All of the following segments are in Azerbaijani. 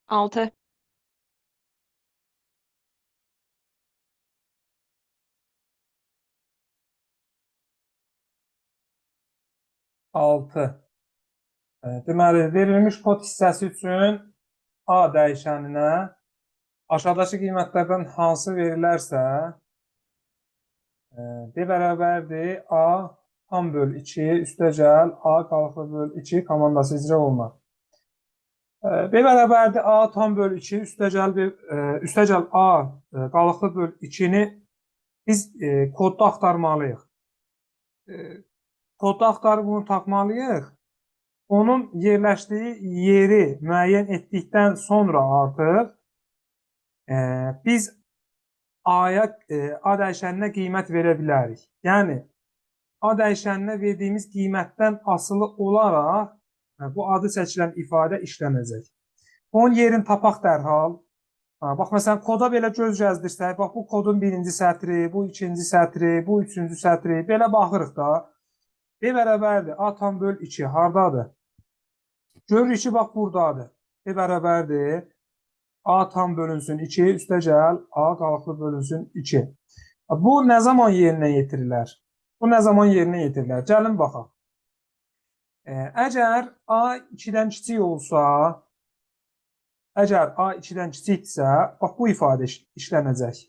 6. 6. Deməli, verilmiş kod hissəsi üçün A dəyişəninə aşağıdakı qiymətlərdən hansı verilərsə, D bərabərdir A tam böl 2 üstəgəl A qalıqlı böl 2 komandası icra olunur. B bərabərdir A tam böl 2 üstəgəl A qalıqlı böl 2-ni biz kodda axtarmalıyıq. Kodda axtarıb bunu tapmalıyıq. Onun yerləşdiyi yeri müəyyən etdikdən sonra artıq biz A dəyişəninə qiymət verə bilərik. Yəni, A dəyişəninə verdiyimiz qiymətdən asılı olaraq bu adı seçilən ifadə işlənəcək. Onun yerini tapaq dərhal. Bax, məsələn, koda belə göz gəzdirsək, bax, bu kodun birinci sətri, bu ikinci sətri, bu üçüncü sətri, belə baxırıq da. B bərabərdir, A tam böl 2, hardadır? Görürük ki, bax, buradadır. B bərabərdir, A tam bölünsün 2, üstəgəl A qalıqlı bölünsün 2. Bu nə zaman yerinə yetirilər? Bu nə zaman yerinə yetirilər? Gəlin baxaq. Əgər A 2-dən kiçik olsa, əgər A 2-dən kiçikdirsə, bax, bu ifadə işlənəcək.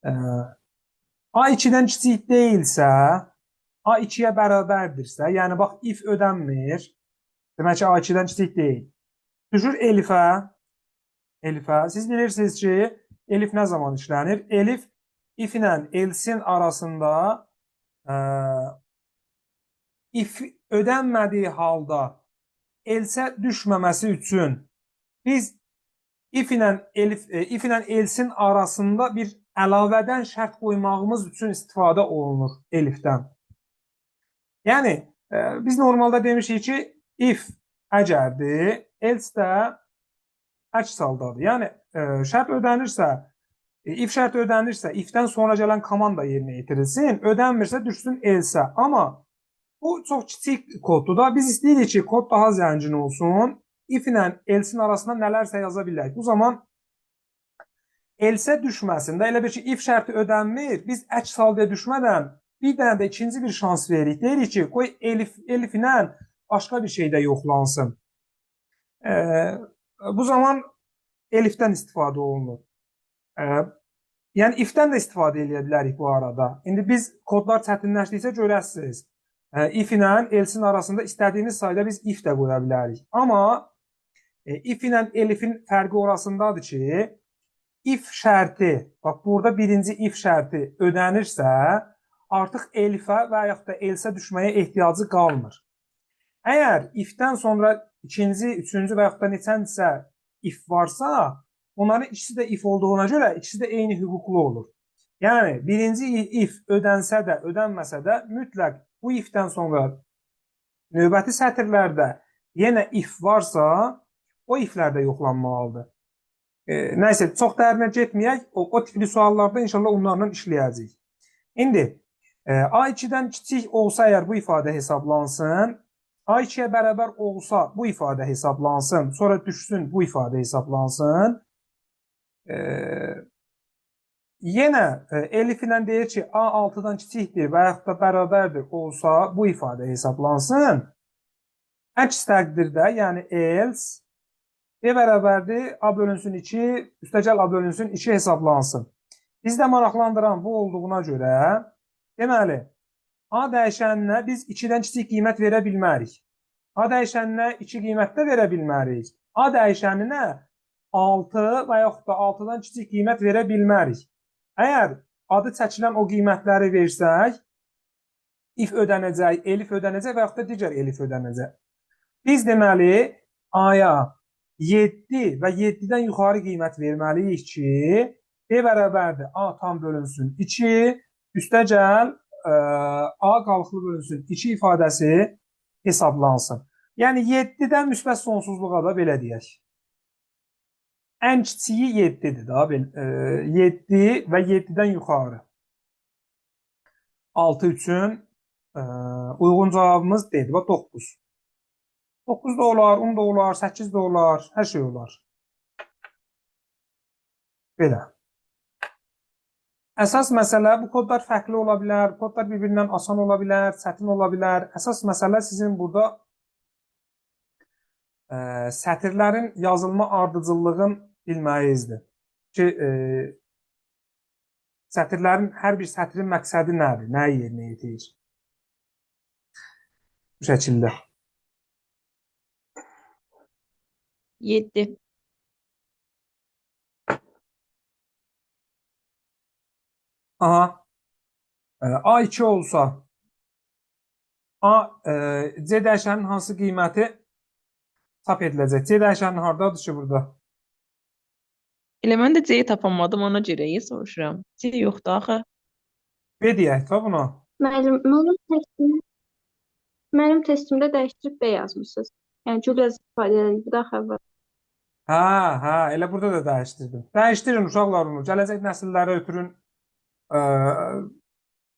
A 2-dən kiçik deyilsə, A 2-yə bərabərdirsə, yəni bax, if ödənmir, demək ki, A 2-dən kiçik deyil. Düşür elifə. Siz bilirsiniz ki, elif nə zaman işlənir? Elif if ilə elsin arasında if ödənmədiyi halda elsə düşməməsi üçün biz if ilə elsin arasında bir əlavədən şərt qoymağımız üçün istifadə olunur elifdən. Yəni, biz normalda demişik ki, if əgərdir, else də əks haldadır. Yəni, şərt ödənirsə, if şərti ödənirsə, ifdən sonra gələn komanda yerinə yetirilsin, ödənmirsə düşsün else. Amma bu çox kiçik koddur da. Biz istəyirik ki, kod daha zəngin olsun. If ilə elsin arasında nələrsə yaza bilərik. Bu zaman else düşməsin də. Elə bir ki, if şərti ödənmir, biz əks halda düşmədən bir dənə də ikinci bir şans veririk. Deyirik ki, qoy elif ilə başqa bir şeydə yoxlansın. Bu zaman elifdən istifadə olunur. Yəni, ifdən də istifadə edə bilərik bu arada. İndi biz kodlar çətinləşdikcə görəsiniz. If ilə elsin arasında istədiyimiz sayda biz if də qoya bilərik. Amma if ilə elifin fərqi orasındadır ki, if şərti, bax, burada birinci if şərti ödənirsə, artıq elifə və yaxud da elsə düşməyə ehtiyacı qalmır. Əgər ifdən sonra ikinci, üçüncü və yaxud da neçəndirsə if varsa, onların ikisi də if olduğuna görə ikisi də eyni hüquqlu olur. Yəni, birinci if ödənsə də, ödənməsə də mütləq bu ifdən sonra növbəti sətirlərdə yenə if varsa, o iflər də yoxlanmalıdır. Nəysə, çox dərinə getməyək, o tipli suallarda inşallah onlarla işləyəcəyik. İndi, A2-dən kiçik olsa əgər bu ifadə hesablansın, A2-yə bərabər olsa bu ifadə hesablansın, sonra düşsün bu ifadə hesablansın. Yenə elif ilə deyir ki, A6-dan kiçikdir və yaxud da bərabərdir olsa bu ifadə hesablansın. Əks təqdirdə, yəni else, B bərabərdir, A bölünsün 2, üstəgəl A bölünsün 2 hesablansın. Bizdə maraqlandıran bu olduğuna görə, deməli, A dəyişəninə biz 2-dən kiçik qiymət verə bilmərik. A dəyişəninə 2 qiymət də verə bilmərik. A dəyişəninə 6 və yaxud da 6-dan kiçik qiymət verə bilmərik. Əgər adı çəkilən o qiymətləri versək, if ödənəcək, elif ödənəcək və yaxud da digər elif ödənəcək. Biz deməli, A-ya 7 və 7-dən yuxarı qiymət verməliyik ki, B bərabərdir, A tam bölünsün 2, üstəgəl A qalıqlı bölünsün 2 ifadəsi hesablansın. Yəni, 7-dən müsbət sonsuzluğa da belə deyək. Ən kiçiyi 7-dir da, 7 və 7-dən yuxarı. 6 üçün uyğun cavabımız D-dir, 9. 9 da olar, 10 da olar, 8 də olar, hər şey olar. Belə. Əsas məsələ bu kodlar fərqli ola bilər, kodlar bir-birindən asan ola bilər, çətin ola bilər. Əsas məsələ sizin burada sətirlərin yazılma ardıcıllığın bilməyinizdir. Ki, sətirlərin hər bir sətrin məqsədi nədir, nəyi yerinə yetirir? Bu şəkildə. 7. Aha. A2 olsa C dəyişənin hansı qiyməti çap ediləcək? C dəyişənin hardadır ki burada? Elə mən də C tapamadım, ona görə soruşuram. C yoxdur axı. B deyək də buna. Mənim testimdə dəyişdirib B yazmısınız. Yəni çox az istifadə edildi də xəbər. Hə, elə burada da dəyişdirdim. Dəyişdirin uşaqlar onu. Gələcək nəsillərə ötürün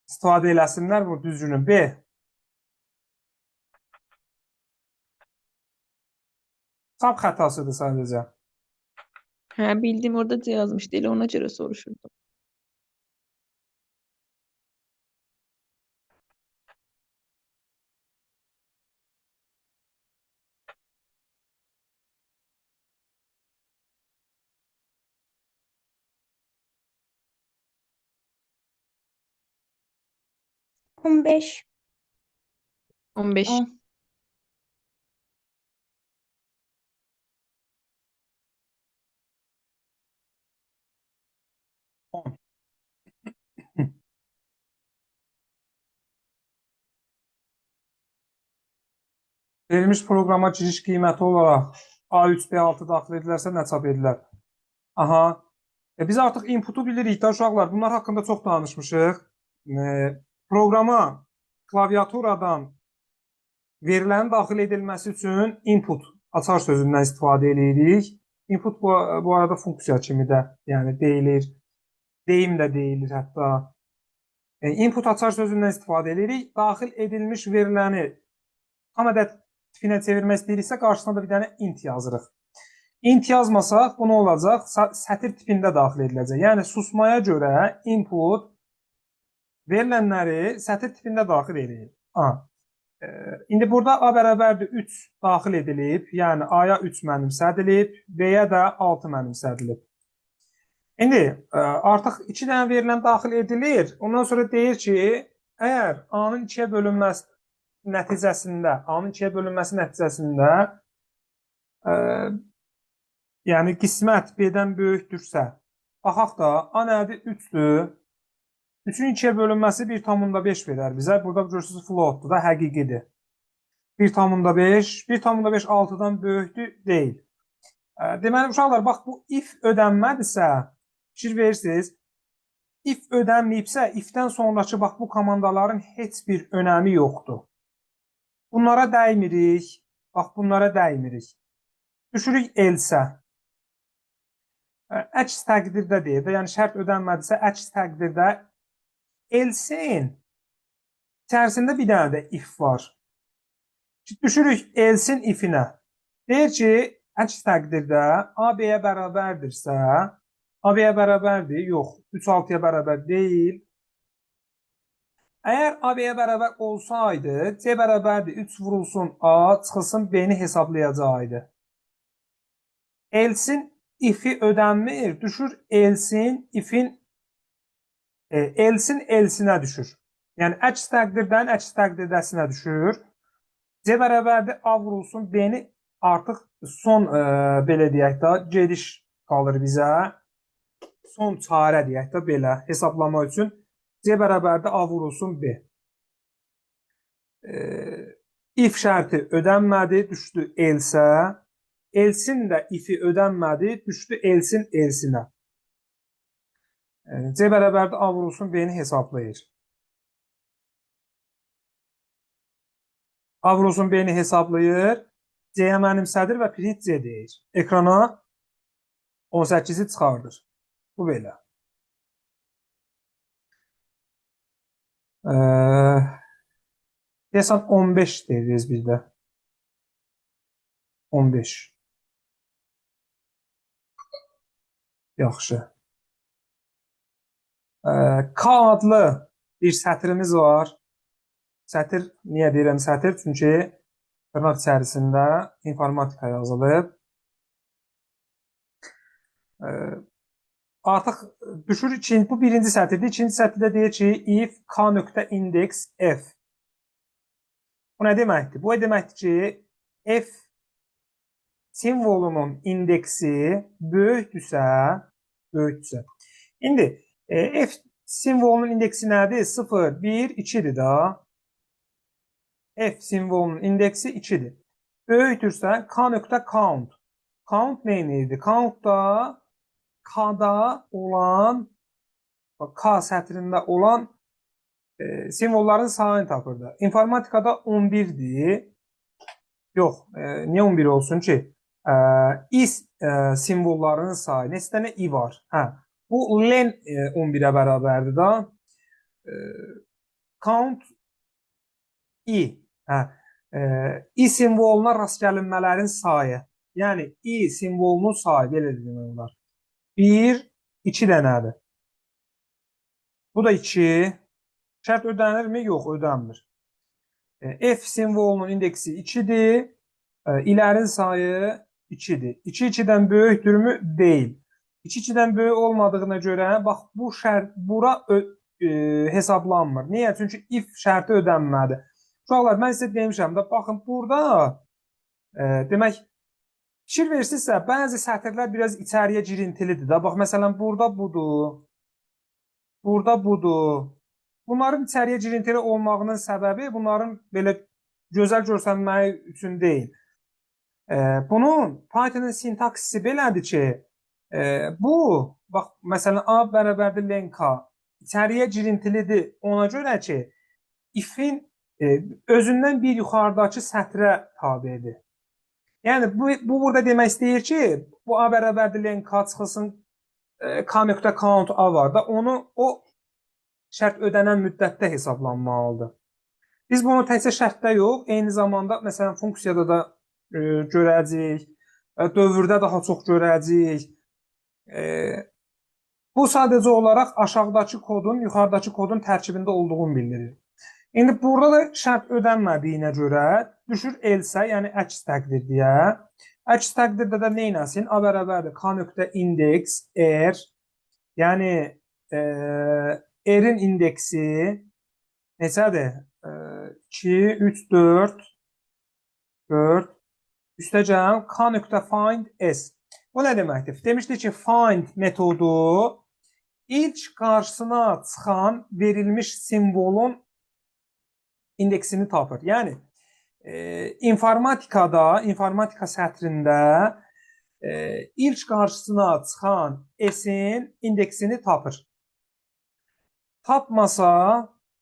istifadə eləsinlər bu düzgünü. B. Çap xətasıdır sadəcə. Hə, bildim, orada C yazmışdı, elə ona görə soruşurdum. On beş. 15. On. Verilmiş proqrama giriş qiyməti olaraq A3, B6 daxil edilərsə nə çap edilər? Aha. Biz artıq inputu bilirik də uşaqlar. Bunlar haqqında çox danışmışıq. Proqrama klaviaturadan verilərin daxil edilməsi üçün input açar sözündən istifadə edirik. Input bu arada funksiya kimi də yəni deyilir. Deyim də deyilir hətta. Input açar sözündən istifadə edirik. Daxil edilmiş veriləni tam ədəd tifinə çevirmək istəyiriksə qarşısına da bir dənə int yazırıq. Int yazmasaq bu nə olacaq? Sətir tipində daxil ediləcək. Yəni susmaya görə input verilənləri sətir tipində daxil edilir. İndi burada A bərabərdir 3 daxil edilib. Yəni A-ya 3 mənimsədilib, B-yə də 6 mənimsədilib. İndi artıq 2 dənə verilən daxil edilir. Ondan sonra deyir ki, əgər A-nın 2-yə bölünməsi nəticəsində, A-nın 2-yə bölünməsi nəticəsində yəni qismət B-dən böyükdürsə, baxaq da A nədir? 3-dür. 3-ün 2-yə bölünməsi 1,5 verər bizə. Burada görürsünüz floatdur da, həqiqidir. 1,5, 1,5 6-dan böyükdür, deyil. Deməli, uşaqlar, bax bu if ödənmədirsə, fikir verirsiniz, if ödənməyibsə, ifdən sonraki bax bu komandaların heç bir önəmi yoxdur. Bunlara dəymirik, bax bunlara dəymirik. Düşürük else. Əks təqdirdə deyir də, yəni şərt ödənmədirsə, əks təqdirdə else'in içərisində bir dənə də if var. Düşürük else'in ifinə. Deyir ki, əks təqdirdə A B-yə bərabərdirsə, A B-yə bərabərdir, yox, 3 6-ya bərabər deyil. Əgər A B-yə bərabər olsaydı, C bərabərdir, 3 vurulsun A, çıxılsın B-ni hesablayacaqdı. Else'in ifi ödənmir, düşür else'in ifin else'in elsinə düşür. Yəni əks təqdirdən əks təqdirdəsinə düşür. C bərabərdir A vurulsun B-ni artıq son belə deyək də gediş qalır bizə. Son çarə deyək də belə hesablamaq üçün C bərabərdir A vurulsun B. If şərti ödənmədi, düşdü else. Elsin də ifi ödənmədi, düşdü elsin elsinə. C bərabərdir A vurulsun B-ni hesablayır. A vurulsun B-ni hesablayır. C-yə mənimsədir və print C deyir. Ekrana 18-i çıxardır. Bu belə. Deyəsən 15 deyiriz bizdə. 15. Yaxşı. K adlı bir sətrimiz var. Sətir, niyə deyirəm sətir? Çünki dırnaq içərisində informatika yazılıb. Artıq düşür ki, bu birinci sətirdir. İkinci sətirdə deyir ki, if k.index f. Bu nə deməkdir? Bu deməkdir ki, f simvolunun indeksi böyükdürsə. İndi f simvolunun indeksi nədir? 0, 1, 2-dir da. F simvolunun indeksi 2-dir. Böyükdürsə k.count. Count neyiniydi? Count da K-da olan, K sətrində olan simvolların sayını tapırdı. İnformatikada 11'dir. Yox, niyə 11 olsun ki? I simvollarının sayı. Neçə dənə I var? Bu len 11'ə bərabərdir da. Count I. I simvoluna rast gəlinmələrin sayı. Yəni I simvolunun sayı, belə dedim onlar. 1, 2 dənədir. Bu da 2. Şərt ödənirmi? Yox, ödənmir. F simvolunun indeksi 2'dir. İlərin sayı 2'dir. 2 2'dən böyükdürmü? Deyil. 2 2'dən böyük olmadığına görə bax bu şərt bura hesablanmır. Niyə? Çünki if şərti ödənmədi. Uşaqlar, mən sizə demişəm də, baxın burada demək fikir versinizsə, bəzi sətirlər biraz içəriyə girintilidir də. Bax, məsələn, burada budur. Burada budur. Bunların içəriyə girintili olmağının səbəbi bunların belə gözəl görsənməyi üçün deyil. Bunun Python'ın sintaksisi belədir ki, bu, bax, məsələn, A bərabərdir len K. İçəriyə girintilidir ona görə ki, if'in özündən bir yuxarıdakı sətrə tabidir. Yəni, bu burada demək istəyir ki, bu A bərabərdir len K çıxılsın k.count A var da, onu o şərt ödənən müddətdə hesablanmalıdır. Biz bunu təkcə şərtdə yox, eyni zamanda, məsələn, funksiyada da görəcəyik, dövrdə daha çox görəcəyik. Bu sadəcə olaraq aşağıdakı kodun, yuxarıdakı kodun tərkibində olduğunu bildirir. İndi burada da şərt ödənmədiyinə görə düşür else, yəni əks təqdirdiyə. Əks təqdirdə də neynəsin? A bərabərdir k.index r, yəni r'in indeksi neçədir? 2, 3, 4, 4, üstəcəm k.find s. Bu nə deməkdir? Demişdik ki, find metodu ilk qarşısına çıxan verilmiş simvolun indeksini tapır. Yəni, informatika sətrində ilk qarşısına çıxan s-in indeksini tapır. Tapmasa,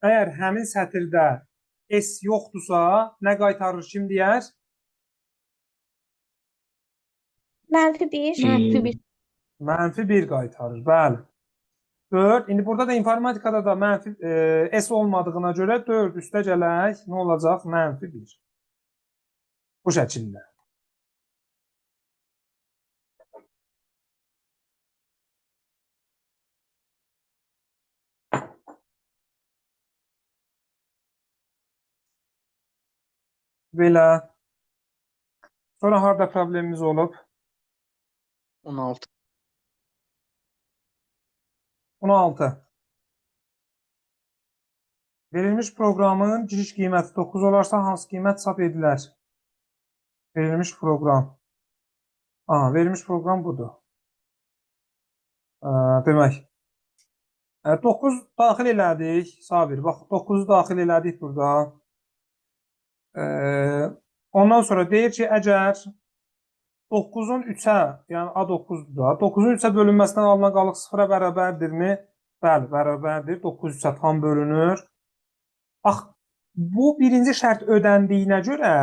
əgər həmin sətirdə s yoxdursa, nə qaytarır, kim deyər? -1. -1. -1 qaytarır, bəli. 4. İndi burada da informatikada da mənfi s olmadığına görə 4 üstə gələk, nə olacaq? -1. Bu şəkildə. Belə. Sonra harada problemimiz olub? 16. 16. Verilmiş proqramın giriş qiyməti 9 olarsa hansı qiymət çap edilər? Verilmiş proqram. Verilmiş proqram budur. Demək. 9 daxil elədik. Sabir, bax 9'u daxil elədik burada. Ondan sonra deyir ki, əgər 9'un 3'ə, yəni A9'dur da, 9'un 3'ə bölünməsindən alınan qalıq 0'a bərabərdirmi? Bəli, bərabərdir. 9 3'ə tam bölünür. Bax, bu birinci şərt ödəndiyinə görə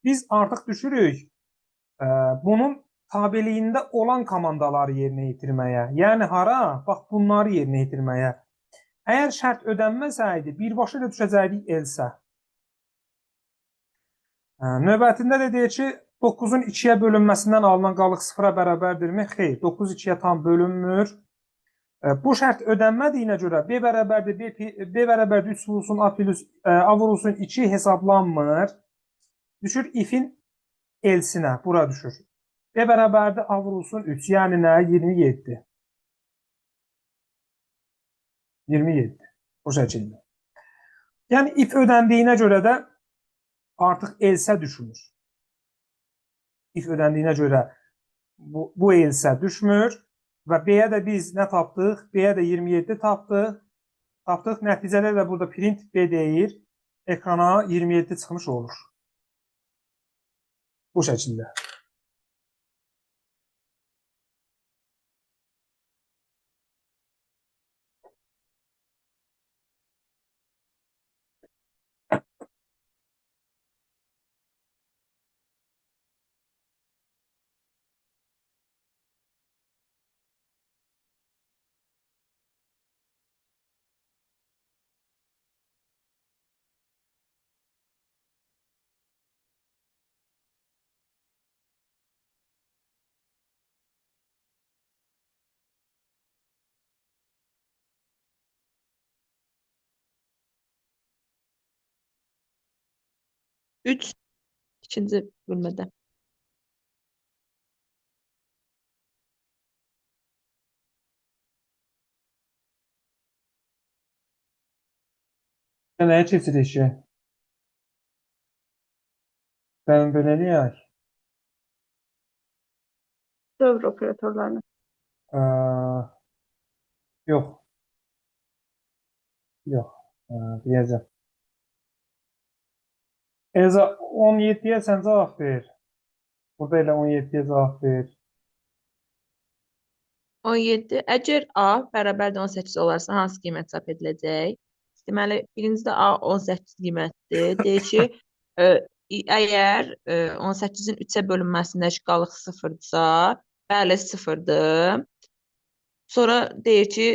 biz artıq düşürük bunun tabeliyində olan komandaları yerinə yetirməyə. Yəni hara? Bax, bunları yerinə yetirməyə. Əgər şərt ödənməsəydi, birbaşa da düşəcəkdik else. Növbətində də deyir ki, 9-un 2-yə bölünməsindən alınan qalıq 0-a bərabərdirmi? Xeyr. 9 2-yə tam bölünmür. Bu şərt ödənmədiyinə görə B bərabərdir, B bərabərdir 3 vurulsun A plus A vurulsun 2 hesablanmır. Düşür if-in elsinə, bura düşür. B bərabərdir A vurulsun 3, yəni nə? 27. 27. Bu şəkildə. Yəni if ödəndiyinə görə də artıq elsə düşmür. If ödəndiyinə görə bu elsə düşmür və B-yə də biz nə tapdıq? B-yə də 27 tapdıq. Nəticədə də burada print B deyir. Ekrana 27 çıxmış olur. Bu şəkildə. Üç ikinci bölmədə. Nəyə keçirik ki? Bəli, belə eləyək. Dövr operatorlarına. Yox. Yox. Deyəcəm. Elza 17-yə sən cavab ver. Burada elə 17-yə cavab ver. 17. Əgər A bərabərdir 18 olarsa hansı qiymət çap ediləcək? Deməli, birincidə A 18 qiymətdir. Deyir ki, əgər 18-in 3-ə bölünməsindəki qalıq 0-dırsa, bəli 0-dır. Sonra deyir ki,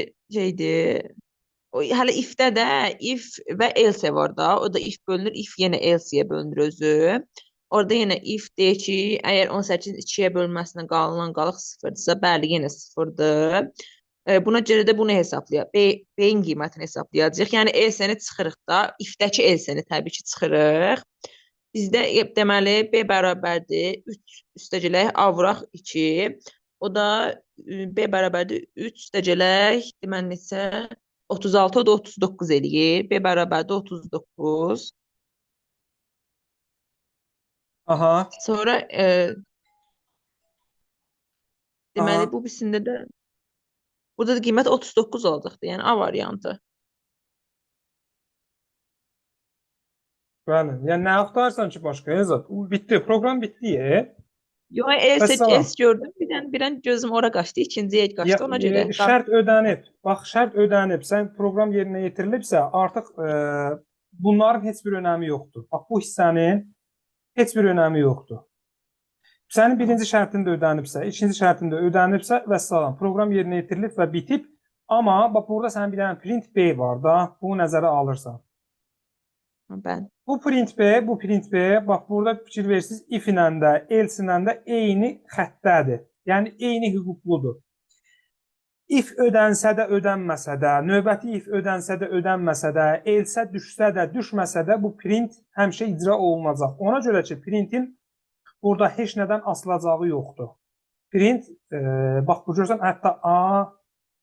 hələ if-də də if və else var da. O da if bölünür, if yenə else-yə bölünür özü. Orada yenə if deyir ki, əgər 18-in 2-yə bölünməsindən qalınan qalıq 0-dırsa, bəli yenə 0-dır. Buna görə də bunu hesablayaq. B-in qiymətini hesablayacağıq. Yəni else-ni çıxırıq da, if-dəki else-ni təbii ki çıxırıq. Bizdə deməli B bərabərdir 3 üstəgələk A vuraq 2. O da B bərabərdir 3 üstəgələk deməli neçə? 36, o da 39 eləyir. B bərabərdir 39. Aha. Sonra deməli Aha. bu birisində də burada da qiymət 39 olacaqdır. Yəni A variantı. Bəli. Yəni nə axtarsan ki başqa Elza? Bitdi, proqram bitdi. Yox, else Vəssalam. gördüm. Birdən gözüm ora qaçdı, ikinciyə qaçdı ona görə. Şərt ödənib. Bax, şərt ödənib. Sən proqram yerinə yetirilibsə, artıq bunların heç bir önəmi yoxdur. Bax, bu hissənin heç bir önəmi yoxdur. Sənin birinci şərtin də ödənibsə, ikinci şərtin də ödənibsə, vəssalam. Proqram yerinə yetirilib və bitib. Amma bax, burada sənin bir dənə print B var da, bunu nəzərə alırsan. Bəli. Bu print B, bax burada fikir versiniz, if ilə də, else ilə də eyni xəttədir. Yəni eyni hüquqludur. If ödənsə də, ödənməsə də, növbəti if ödənsə də, ödənməsə də, else düşsə də, düşməsə də bu print həmişə icra olunacaq. Ona görə ki, printin burada heç nədən asılacağı yoxdur. Print, bax bu görürsən, hətta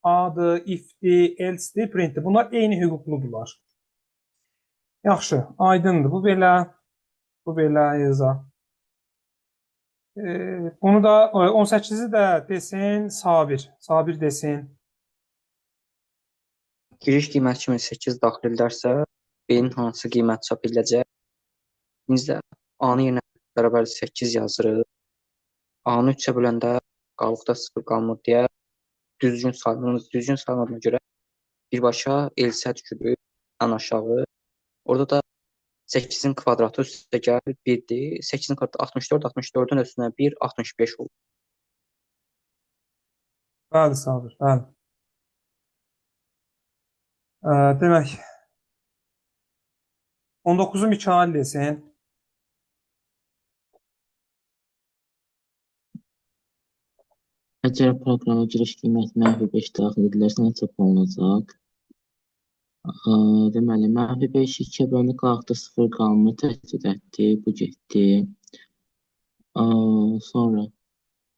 A-dır, if-dir, else-dir, print-dir. Bunlar eyni hüquqludurlar. Yaxşı, aydındır. Bu belə Elza. Bunu da 18-i də desin Sabir desin. Giriş qiymət kimi 8 daxil edərsə, B-nin hansı qiymət çap ediləcək? Biz də A-nı yenə bərabər 8 yazırıq. A-nı 3-ə böləndə qalıqda 0 qalmır deyə düzgün sayılmadığına görə birbaşa elsə düşürük ən aşağı. Orada da 8-in kvadratı üstə gəlir 1-dir. 8-in kvadratı 64, 64-ün üstünə 1, 65 olur. Bəli, Sabir, bəli. Demək, 19-u Mikail desin. Əgər proqrama giriş qiyməti -5 daxil edilərsə, nə çap olunacaq? Deməli, -5 2-yə bölünür, qalıqda 0 qalmır, təhdid etdi, bu getdi. Sonra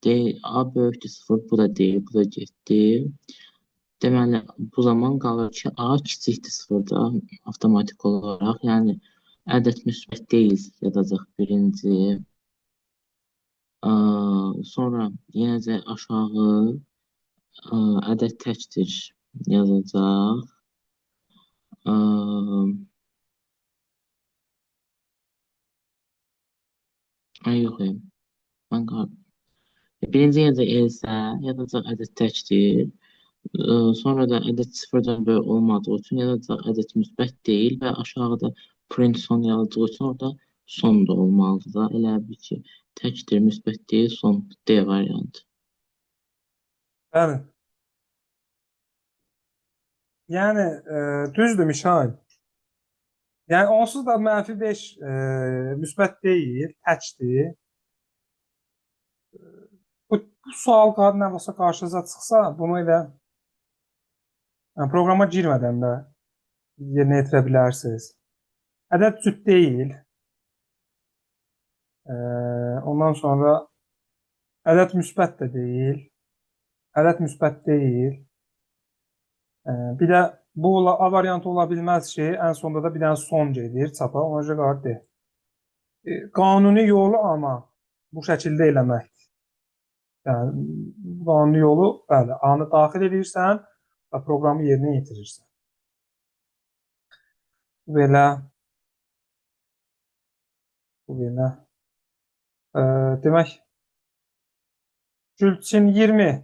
D, A böyükdür 0, bu da deyil, bu da getdi. Deməli, bu zaman qalır ki, A kiçikdir 0-dan avtomatik olaraq. Yəni, ədəd müsbət deyil yazacaq birinci. Sonra yenəcə aşağı ədəd təkdir yazacaq. Yox, mən qaldım. Birinci yenəcə elsə yazacaq ədəd təkdir. Sonra da ədəd 0-dan böyük olmadığı üçün yazacaq ədəd müsbət deyil və aşağıda print son yazacağı üçün orada son da olmalıdır da. Elə bil ki, təkdir, müsbət deyil, son D variantı. Bəli. Yəni düzdür Mişail. Yəni onsuz da -5 müsbət deyil, təkdir. Bu sual nə vaxtsa qarşınıza çıxsa, bunu elə proqrama girmədən də yerinə yetirə bilərsiniz. Ədəd cüt deyil. Ondan sonra ədəd müsbət də deyil. Ədəd müsbət deyil. Bir də bu A variantı ola bilməz ki, ən sonunda da bir dənə son gedir çapa, ona görə qarşı deyil. Qanuni yolu amma bu şəkildə eləməkdir. Yəni, qanuni yolu, bəli, A-nı daxil edirsən və proqramı yerinə yetirirsən. Belə. Bu belə. Demək, Gülçin 20.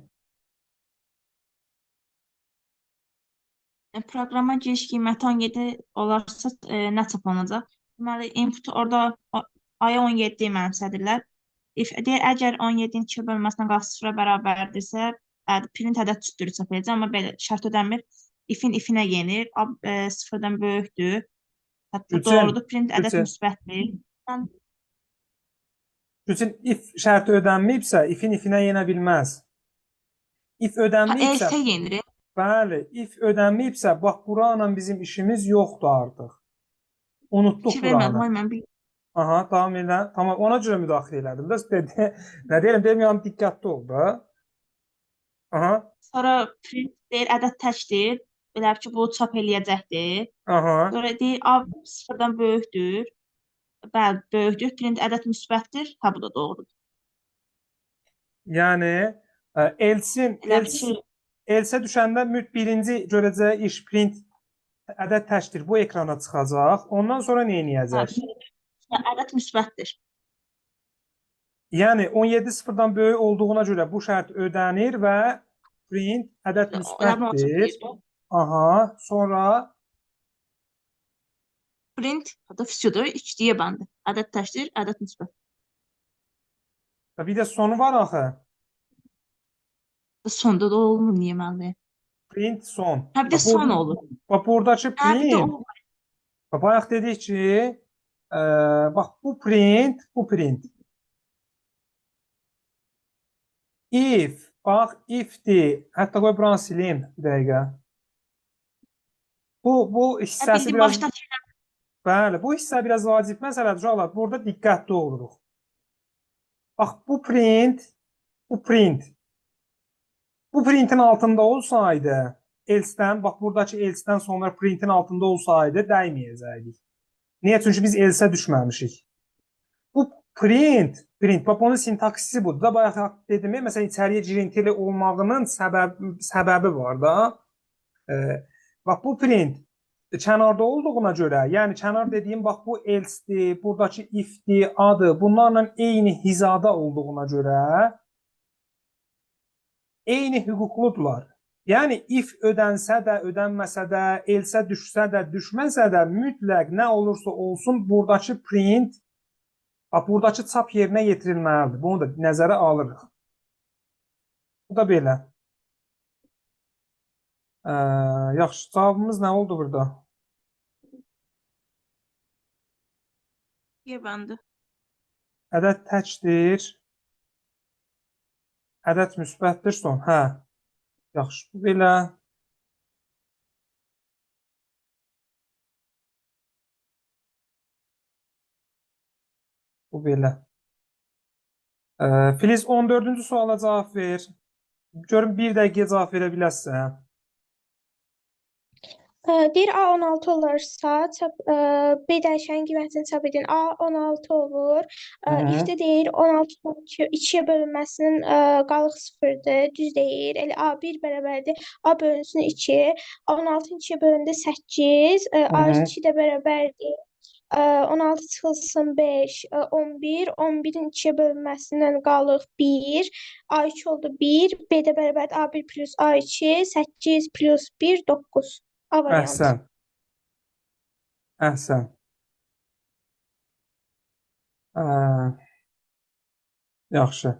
Proqrama giriş qiyməti 17 olarsa nə çap olunacaq? Deməli, input orada aya 17 mənimsədirlər. Deyir, əgər 17-nin 2 bölməsinə qalx 0-a bərabərdirsə, print ədəd cütdür çap edəcək, amma belə şərt ödənmir. If-in ifinə yenir, 0-dan böyükdür. Bu doğrudur, print ədəd müsbətdir. Gülçin, if şərti ödənməyibsə, if-in ifinə yenə bilməz. If ödənməyibsə... Else yenir. Bəli, if ödənməyibsə, bax, buranla bizim işimiz yoxdur artıq. Unutduq buranı. Aha, tamam elə. Tamam, ona görə müdaxilə elədim. Nə deyirəm, deməyəm, diqqətli ol da. Aha. Sonra print deyir, ədəd təkdir. Belə ki, bu çap eləyəcəkdir. Aha. Sonra deyir, A 0-dan böyükdür. Bəli, böyükdür. Print ədəd müsbətdir. Ha, bu da doğrudur. Yəni, else düşəndə birinci görəcəyi iş print ədəd təkdir. Bu ekrana çıxacaq. Ondan sonra nə edəcək? Ədəd müsbətdir. Yəni 17 0-dan böyük olduğuna görə bu şərt ödənir və print ədəd müsbətdir. Aha, sonra print da füsudur, 2-yə bəndi. Ədəd təkdir, ədəd müsbət. Bir də sonu var axı. Sonda da olmur, niyə məli? Print son. Hə, bir də son olur. Bax, buradakı print. Bayaq dedik ki, bax, bu print, bu print. If, bax, ifdir. Hətta qoy buranı silim bir dəqiqə. Bu hissəsi biraz... Bəli, bu hissə biraz vacib məsələdir. Uşaqlar, burada diqqətli oluruq. Bax, bu print, bu print. Bu printin altında olsaydı, else-dən, bax, buradakı else-dən sonra printin altında olsaydı, dəyməyəcəkdik. Niyə? Çünki biz else-ə düşməmişik. Bu print, bax, onun sintaksisi budur da, bayaq dedim, məsələn, içəriyə girintili olmağının səbəbi var da. Bax, bu print kənarda olduğuna görə, yəni kənar dediyim, bax, bu else-dir, buradakı if-dir, adır, bunlarla eyni hizada olduğuna görə eyni hüquqludurlar. Yəni, if ödənsə də, ödənməsə də, else düşsə də, düşməsə də, mütləq nə olursa olsun, buradakı print, buradakı çap yerinə yetirilməlidir. Bunu da nəzərə alırıq. Bu da belə. Yaxşı, cavabımız nə oldu burada? Bəndi. Ədəd təkdir. ədəd müsbətdir son. Hə. Yaxşı. Bu belə. Bu belə. Filiz 14-cü suala cavab ver. Görüm 1 dəqiqəyə cavab verə bilərsən. Deyir A16 olursa B dəyişənin qiymətini çap edin. A16 olur. İfdə deyir 16-dan 2-yə bölünməsinin qalıq 0-dır. Düz deyir. Elə A1 bərabərdir. A bölünsün 2. A16-ın 2-yə bölündə 8. A2 də bərabərdir. 16 çıxılsın 5, 11. 11-in 2-yə bölünməsindən qalıq 1. A2 oldu 1. B də bərabərdir A1 plus A2. 8 plus 1, 9. A variantı. Əhsən. Əhsən. Yaxşı.